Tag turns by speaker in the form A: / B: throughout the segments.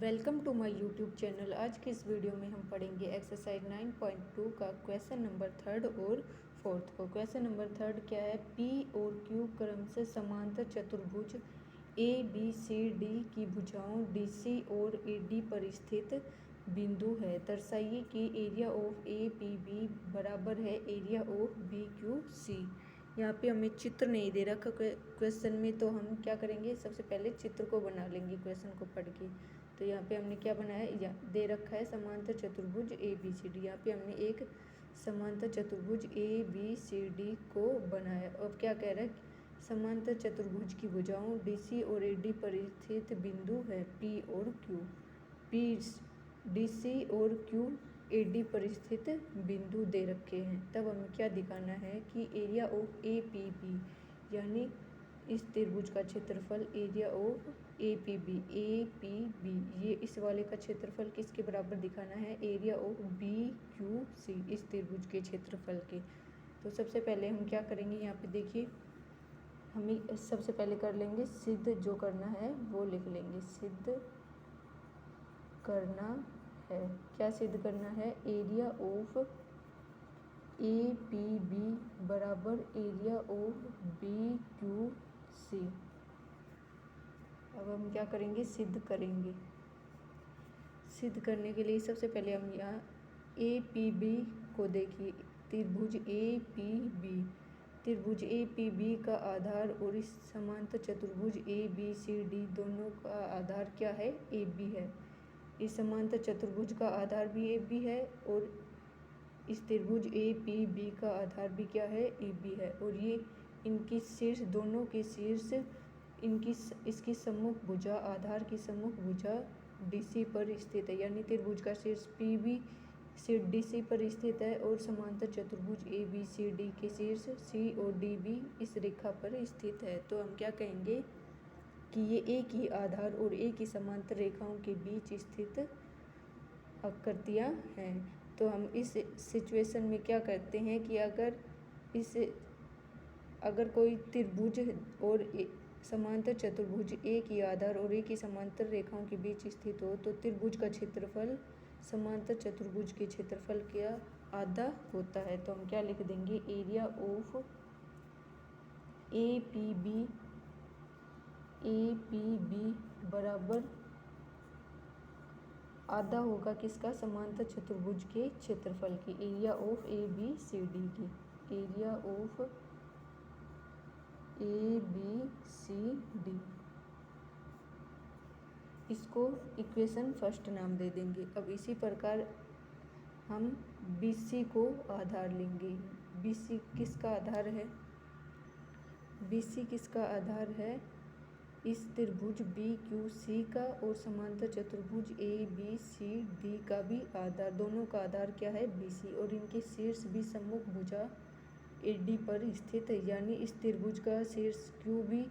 A: Welcome to my YouTube channel. आज के इस वीडियो में हम पढ़ेंगे एक्सरसाइज 9.2 का क्वेश्चन नंबर थर्ड और फोर्थ को। क्वेश्चन नंबर थर्ड क्या है, पी और क्यू क्रम से समांतर चतुर्भुज ए बी सी डी की भुजाओं डी सी और ए डी पर स्थित बिंदु है। दर्शाइए कि area of A P B बराबर है area of B Q C. यहाँ पे हमें चित्र नहीं दे रखा क्वेश्चन में, तो हम क्या करेंगे, सबसे पहले चित्र को बना लेंगे क्वेश्चन को पढ़ के। तो यहाँ पे हमने क्या बनाया है, दे रखा है समांतर चतुर्भुज ए बी सी डी। यहाँ पे हमने एक समांतर चतुर्भुज ए बी सी डी को बनाया। अब क्या कह रहा है, समांतर चतुर्भुज की भुजाओं डी सी और ए डी पर स्थित बिंदु है पी और क्यू। पी डी सी और क्यू ए डी पर स्थित बिंदु दे रखे हैं। तब हमें क्या दिखाना है कि area of A P B, यानी इस त्रिभुज का क्षेत्रफल area of A P B, ये इस वाले का क्षेत्रफल किसके बराबर दिखाना है, area of B Q C, इस त्रिभुज के क्षेत्रफल के। तो सबसे पहले हम क्या करेंगे, यहाँ पे देखिए, हमें सबसे पहले कर लेंगे सिद्ध, जो करना है वो लिख लेंगे। सिद्ध करना है, क्या सिद्ध करना है, area of A P B बराबर area of B Q C. अब हम क्या करेंगे, सिद्ध करेंगे। सिद्ध करने के लिए सबसे पहले हम यहाँ ए पी बी को देखिए, त्रिभुज ए पी बी, त्रिभुज ए पी बी का आधार और इस समांतर चतुर्भुज ए बी सी डी दोनों का आधार क्या है, ए बी है। इस समांतर चतुर्भुज का आधार भी ए बी है और इस त्रिभुज ए पी बी का आधार भी क्या है, ए बी है। और ये इनकी शीर्ष, दोनों के शीर्ष इसकी सम्मुख भुजा, आधार की सम्मुख भुजा डी सी पर स्थित है, यानी त्रिभुज का शीर्ष P B C D C पर स्थित है और समांतर चतुर्भुज ए बी सी डी के शीर्ष सी और डी बी इस रेखा पर स्थित है। तो हम क्या कहेंगे कि ये एक ही आधार और एक ही समांतर रेखाओं के बीच स्थित आकृतियाँ हैं। तो हम इस सिचुएशन में क्या करते हैं कि अगर कोई त्रिभुज और समांतर चतुर्भुज एक ही आधार और एक ही समांतर रेखाओं के बीच स्थित हो, तो त्रिभुज का क्षेत्रफल समांतर चतुर्भुज के क्षेत्रफल का आधा होता है। तो हम क्या लिख देंगे, area of A P B बराबर आधा होगा किसका, समांतर चतुर्भुज के क्षेत्रफल की, area of A B C D की, area of A B C D. इसको इक्वेशन फर्स्ट नाम दे देंगे। अब इसी प्रकार हम बी सी को आधार लेंगे। बी सी किसका आधार है, बी सी किसका आधार है, इस त्रिभुज बी क्यू सी का और समांतर चतुर्भुज ए बी सी डी का भी आधार, दोनों का आधार क्या है, बी सी, और इनके शीर्ष भी सम्मुख भुजा ए डी पर स्थित है, यानी इस त्रिभुज का शीर्ष क्यू भी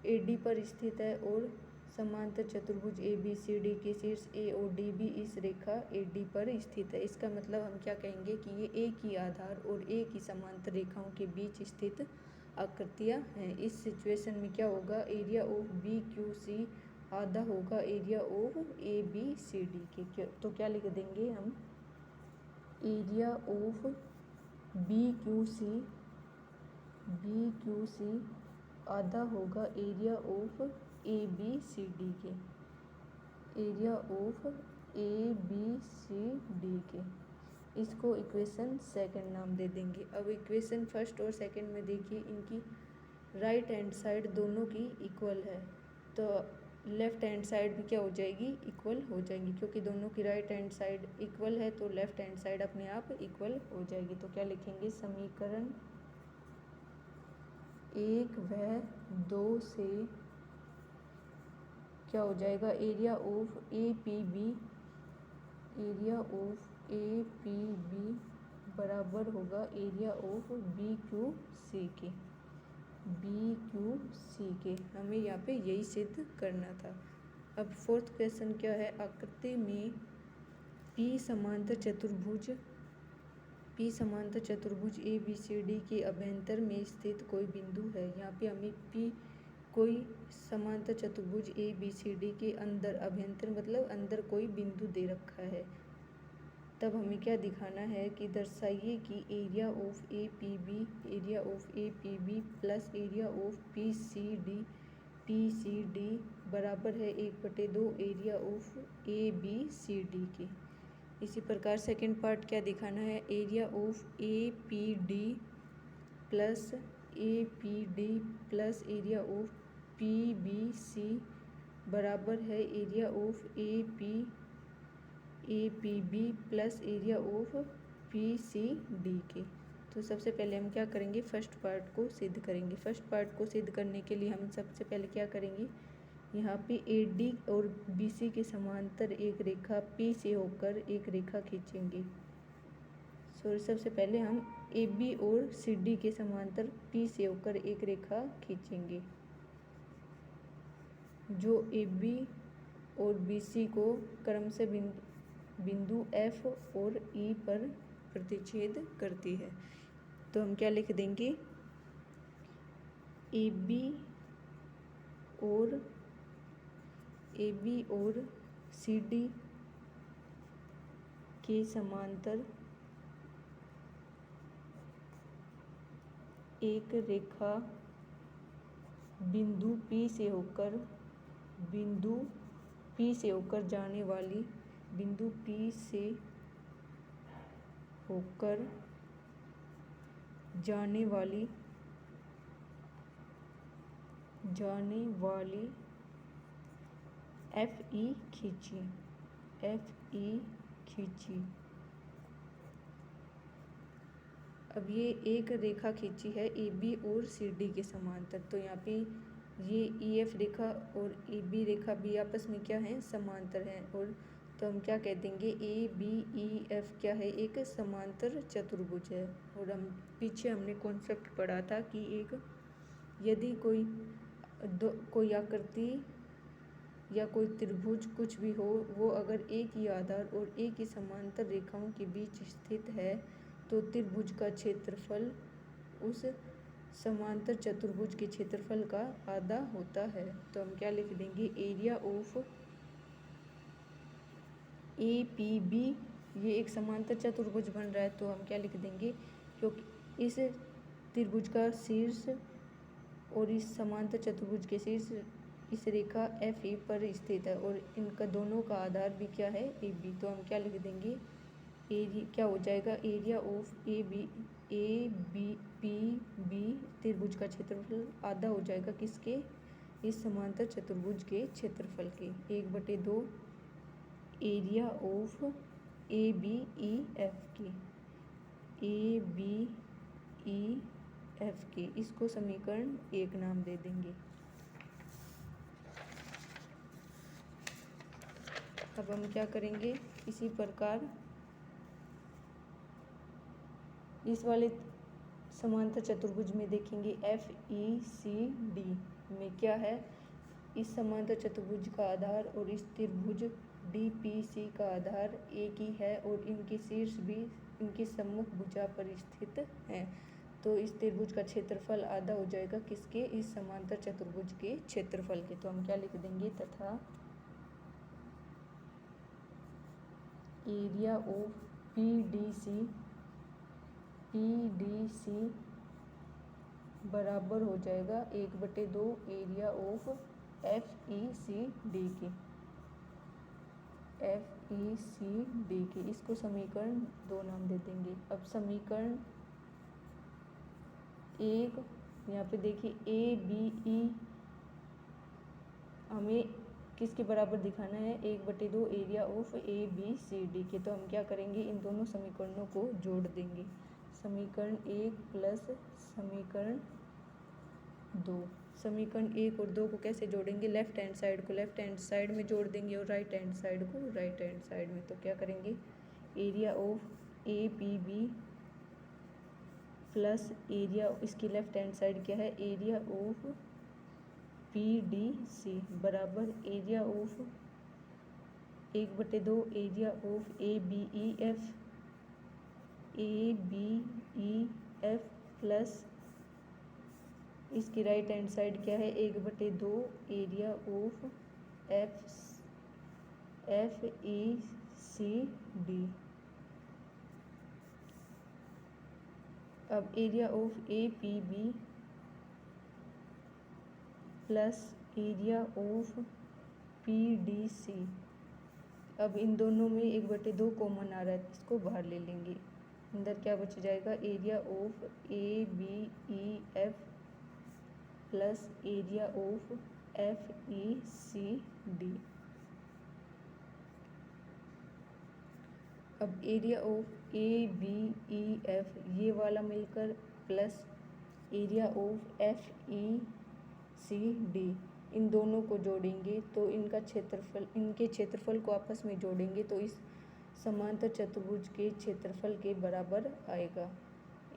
A: ए डी पर स्थित है और समांतर चतुर्भुज ए बी सी डी के शीर्ष ए और डी भी इस रेखा ए डी पर स्थित है। इसका मतलब हम क्या कहेंगे कि ये एक ही आधार और एक ही समांतर रेखाओं के बीच स्थित आकृतियाँ हैं। इस सिचुएशन में क्या होगा, area of B Q C आधा होगा area of A B C D के। तो क्या लिख देंगे हम, area of B Q C आधा होगा area of A B C D के, area of A B C D के। इसको इक्वेशन सेकंड नाम दे देंगे। अब इक्वेशन फर्स्ट और सेकंड में देखिए, इनकी राइट हैंड साइड दोनों की इक्वल है, तो लेफ्ट हैंड साइड भी क्या हो जाएगी, इक्वल हो जाएंगी, क्योंकि दोनों की राइट हैंड साइड इक्वल है तो लेफ्ट हैंड साइड अपने आप इक्वल हो जाएगी। तो क्या लिखेंगे, समीकरण 1 व 2 से क्या हो जाएगा, area of A P B, area of A P B बराबर होगा area of B Q C के, बी क्यू सी के। हमें यहाँ पे यही सिद्ध करना था। अब फोर्थ क्वेश्चन क्या है, आकृति में पी समांतर चतुर्भुज ए बी सी डी के अभ्यंतर में स्थित कोई बिंदु है। यहाँ पे हमें पी कोई समांतर चतुर्भुज ए बी सी डी के अंदर अभ्यंतर मतलब अंदर कोई बिंदु दे रखा है, तब हमें क्या दिखाना है कि दर्शाइए कि area of A P B plus area of P C D बराबर है 1/2 area of A B C D के। इसी प्रकार सेकंड पार्ट क्या दिखाना है, area of A P D plus area of P B C बराबर है area of A P B plus area of P C D के। तो सबसे पहले हम क्या करेंगे, फर्स्ट पार्ट को सिद्ध करेंगे। फर्स्ट पार्ट को सिद्ध करने के लिए हम सबसे पहले क्या करेंगे, यहाँ पे ए डी और बी सी के समांतर एक रेखा पी से होकर एक रेखा खींचेंगे। सबसे पहले हम ए बी और सी डी के समांतर पी से होकर एक रेखा खींचेंगे जो ए बी और बी सी को क्रम से बिंदु एफ और ई पर प्रतिच्छेद करती है। तो हम क्या लिख देंगे, ए बी और सी डी के समांतर एक रेखा बिंदु P से होकर जाने वाली एफ ई खींची। अब ये एक रेखा खींची है ए बी और सी डी के समांतर, तो यहाँ पे ये ई एफ रेखा और ए बी रेखा भी आपस में क्या है, समांतर हैं। और तो हम क्या कह देंगे, ए बी ई एफ क्या है, एक समांतर चतुर्भुज है। और हम पीछे हमने कॉन्सेप्ट पढ़ा था कि यदि कोई आकृति या कोई त्रिभुज कुछ भी हो, वो अगर एक ही आधार और एक ही समांतर रेखाओं के बीच स्थित है तो त्रिभुज का क्षेत्रफल उस समांतर चतुर्भुज के क्षेत्रफल का आधा होता है। तो हम क्या लिख देंगे, area of A P B, ये एक समांतर चतुर्भुज बन रहा है, तो हम क्या लिख देंगे, क्योंकि इस त्रिभुज का शीर्ष और इस समांतर चतुर्भुज के शीर्ष इस रेखा एफ ई पर स्थित है और इनका दोनों का आधार भी क्या है, ए बी। तो हम क्या लिख देंगे, क्या हो जाएगा, area of A B P B त्रिभुज का क्षेत्रफल आधा हो जाएगा किसके, इस समांतर चतुर्भुज के क्षेत्रफल के, 1/2 area of A B E F के। इसको समीकरण 1 नाम दे देंगे। अब हम क्या करेंगे, इसी प्रकार इस वाले समांतर चतुर्भुज में देखेंगे एफ ई सी डी में क्या है, इस समांतर चतुर्भुज का आधार और इस त्रिभुज डी पी सी का आधार एक ही है और इनके शीर्ष भी इनकी सम्मुख भुजा पर स्थित हैं। तो इस त्रिभुज का क्षेत्रफल आधा हो जाएगा किसके, इस समांतर चतुर्भुज के क्षेत्रफल के। तो हम क्या लिख देंगे, तथा area of P D C बराबर हो जाएगा 1/2 area of F E C D के। इसको समीकरण 2 नाम दे देंगे। अब समीकरण 1 यहाँ पे देखिए, ए बी ई हमें किसके बराबर दिखाना है, 1/2 area of A B C D के। तो हम क्या करेंगे, इन दोनों समीकरणों को जोड़ देंगे, समीकरण 1 प्लस समीकरण 2। समीकरण 1 और 2 को कैसे जोड़ेंगे, लेफ्ट हैंड साइड को लेफ्ट हैंड साइड में जोड़ देंगे और राइट हैंड साइड को राइट हैंड साइड में। तो क्या करेंगे, area of A P B plus area, इसकी लेफ्ट हैंड साइड क्या है, area of P D C बराबर area of 1/2 area of A B E F plus इसकी राइट हैंड साइड क्या है, 1/2 एरिया ऑफ FECD। अब area of APB plus area of PDC। अब इन दोनों में 1/2 कॉमन आ रहा है, इसको बाहर ले लेंगे। अंदर क्या बच जाएगा, area of ABEF plus area of FECD। अब एरिया ऑफ ABEF ये वाला मिलकर प्लस एरिया ऑफ FECD, इन दोनों को जोड़ेंगे तो इनके क्षेत्रफल को आपस में जोड़ेंगे तो इस समांतर चतुर्भुज के क्षेत्रफल के बराबर आएगा।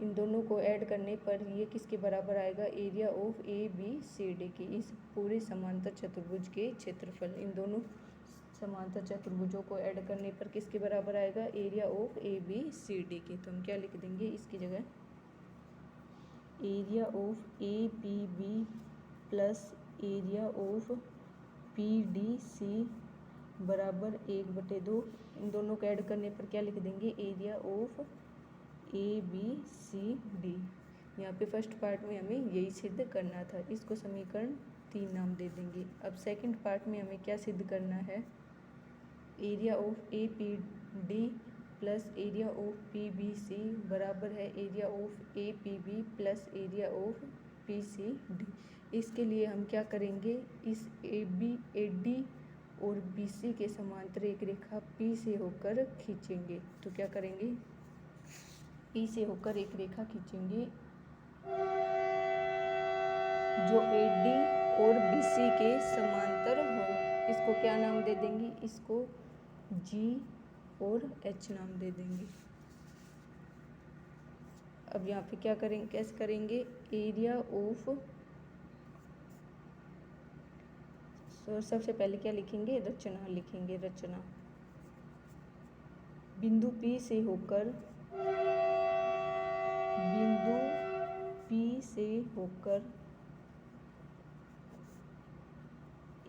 A: इन दोनों को ऐड करने पर ये किसके बराबर आएगा, एरिया ऑफ ABCD की। इस पूरे समांतर चतुर्भुज के क्षेत्रफल, इन दोनों समांतर चतुर्भुजों को ऐड करने पर किसके बराबर आएगा, एरिया ऑफ ABCD की। तो हम क्या लिख देंगे इसकी जगह, area of APB plus area of PDC बराबर 1/2। इन दोनों को ऐड करने पर क्या लिख देंगे, एरिया ऑफ ABCD। यहाँ पे फर्स्ट पार्ट में हमें यही सिद्ध करना था, इसको समीकरण 3 नाम दे देंगे। अब सेकंड पार्ट में हमें क्या सिद्ध करना है, area of APD plus area of PBC बराबर है area of APB plus area of PCD। इसके लिए हम क्या करेंगे, इस AD और BC के समांतर एक रेखा P से होकर खींचेंगे। तो क्या करेंगे, P से होकर एक रेखा खींचेंगे जो AD और BC के समांतर हो। इसको क्या नाम दे देंगे, इसको G और H नाम दे देंगे। अब यहाँ पे क्या करेंगे, कैसे करेंगे, एरिया ऑफ, सबसे पहले क्या लिखेंगे, रचना लिखेंगे। रचना बिंदु P से होकर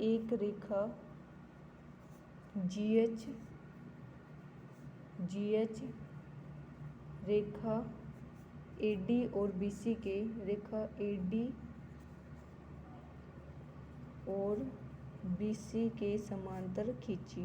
A: एक रेखा GH रेखा AD और BC के, रेखा AD और BC के समांतर खींची।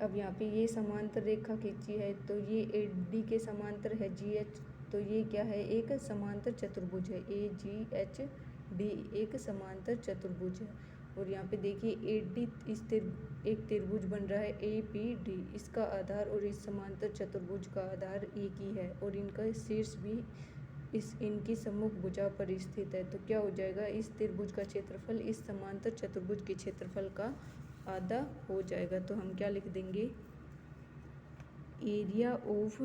A: अब यहाँ पे ये समांतर रेखा खींची है तो ये AD के समांतर है GH, तो ये क्या है, एक समांतर चतुर्भुज है। AGHD एक समांतर चतुर्भुज है। और यहाँ पे देखिए AD एक त्रिभुज बन रहा है APD, इसका आधार और इस समांतर चतुर्भुज का आधार एक ही है और इनका शीर्ष भी इनकी सम्मुख भुजा पर स्थित है। तो क्या हो जाएगा, इस त्रिभुज का क्षेत्रफल इस समांतर चतुर्भुज के क्षेत्रफल का आधा हो जाएगा। तो हम क्या लिख देंगे, एरिया ऑफ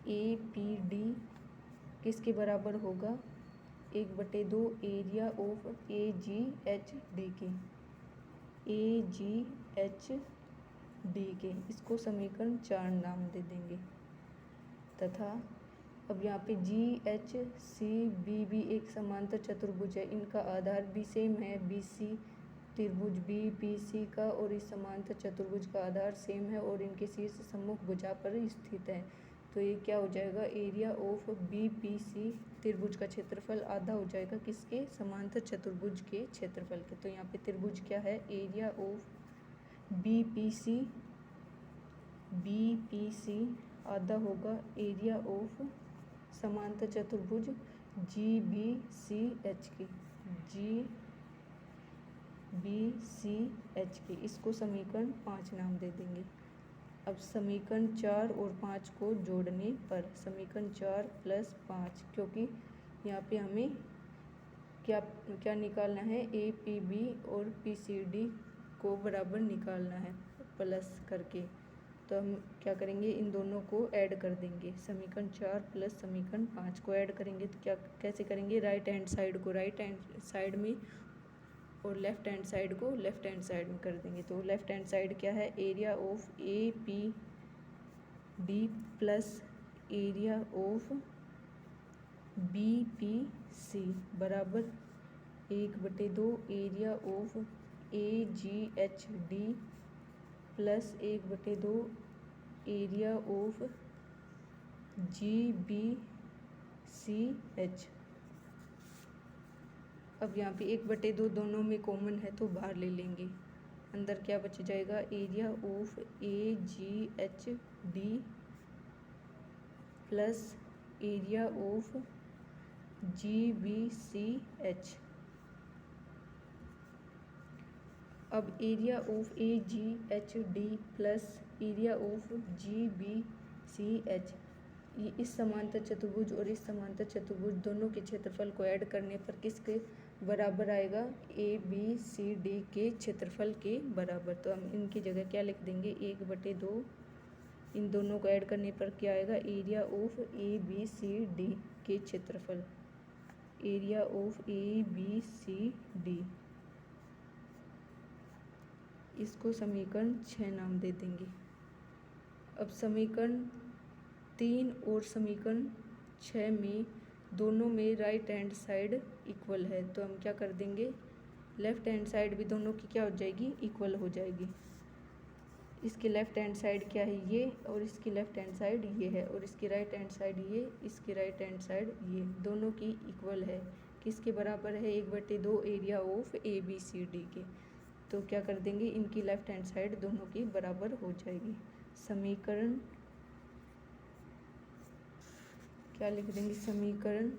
A: APD किसके बराबर होगा, 1/2 एरिया ऑफ AGHD के। इसको समीकरण 4 नाम दे देंगे। तथा अब यहाँ पे GHCB भी एक समांतर चतुर्भुज है, इनका आधार भी सेम है, BC त्रिभुज BPC का, और इस समांतर चतुर्भुज का आधार सेम है और इनके शीर्ष सम्मुख भुजा पर स्थित है। तो ये क्या हो जाएगा, एरिया ऑफ BPC त्रिभुज का क्षेत्रफल आधा हो जाएगा किसके, समांतर चतुर्भुज के क्षेत्रफल के। तो यहाँ पे त्रिभुज क्या है, एरिया ऑफ BPC आधा होगा एरिया ऑफ समांतर चतुर्भुज GBCH की। इसको समीकरण 5 नाम दे देंगे। अब समीकरण 4 और 5 को जोड़ने पर, समीकरण 4 + 5, क्योंकि यहाँ पे हमें क्या निकालना है, APB और PCD को बराबर निकालना है प्लस करके। तो हम क्या करेंगे, इन दोनों को ऐड कर देंगे। समीकरण 4 प्लस समीकरण 5 को ऐड करेंगे तो क्या कैसे करेंगे, राइट हैंड साइड को राइट हैंड साइड में और लेफ़्ट हैंड साइड को लेफ़्ट हैंड साइड में कर देंगे। तो लेफ़्ट हैंड साइड क्या है, area of A P D plus area of B P C बराबर 1/2 area of A G H D plus 1/2 area of G B C H. अब यहाँ पे 1/2 दोनों में कॉमन है तो बाहर ले लेंगे। अंदर क्या बच जाएगा, area of A G H D plus area of G B C H. अब area of A G H D plus area of G B C H, ये इस समांतर चतुर्भुज और इस समांतर चतुर्भुज दोनों के क्षेत्रफल को ऐड करने पर किसके बराबर आएगा, ए बी सी डी के क्षेत्रफल के बराबर। तो हम इनकी जगह क्या लिख देंगे, 1/2 इन दोनों को ऐड करने पर क्या आएगा, area of A B C D के क्षेत्रफल, area of A B C D. इसको समीकरण 6 नाम दे देंगे। अब समीकरण 3 और समीकरण 6 में दोनों में राइट हैंड साइड इक्वल है तो हम क्या कर देंगे, लेफ़्ट हैंड साइड भी दोनों की क्या हो जाएगी, इक्वल हो जाएगी। इसकी लेफ़्ट हैंड साइड क्या है, ये, और इसकी लेफ़्ट हैंड साइड ये है, और इसकी राइट हैंड साइड ये, इसकी राइट हैंड साइड ये, दोनों की इक्वल है। किसके बराबर है, 1/2 area of A B C D के। तो क्या कर देंगे, इनकी लेफ़्ट हैंड साइड दोनों की बराबर हो जाएगी। समीकरण क्या लिख देंगे, समीकरण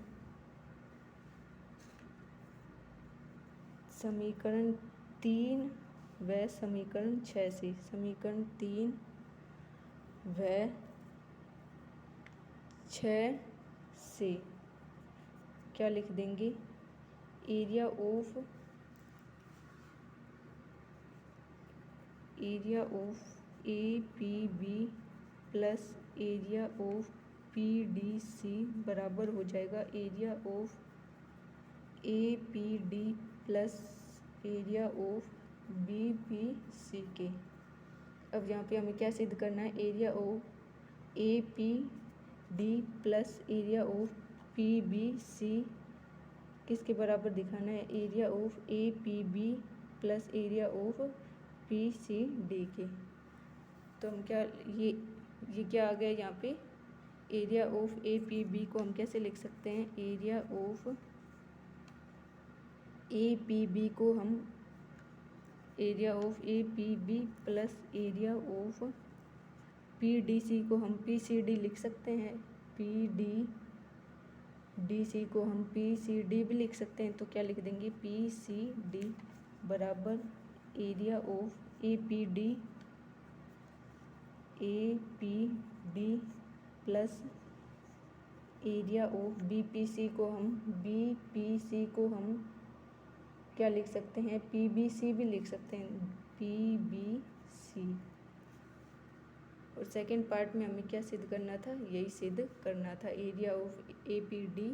A: 3 व समीकरण 6 से, समीकरण 3 व 6 से क्या लिख देंगे, area of A P B plus area of P D C बराबर हो जाएगा area of A P D plus area of B P C के। अब यहाँ पे हमें क्या सिद्ध करना है, area of A P D plus area of P B C किसके बराबर दिखाना है, area of A P B plus area of P C D के। तो हम क्या, ये क्या आ गया यहाँ पे, area of A P B को हम कैसे लिख सकते हैं, area of A P B को हम area of A P B plus area of P D C को हम पी सी डी लिख सकते हैं, पी डी सी को हम पी सी डी भी लिख सकते हैं। तो क्या लिख देंगे, पी सी डी बराबर area of A P D plus area of B P C को हम क्या लिख सकते हैं, पी बी सी भी लिख सकते हैं, पी बी सी। और सेकेंड पार्ट में हमें क्या सिद्ध करना था, यही सिद्ध करना था, area of A P D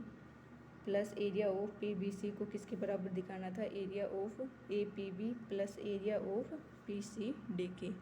A: plus area of P B C को किसके बराबर दिखाना था, area of A P B plus area of P C D के।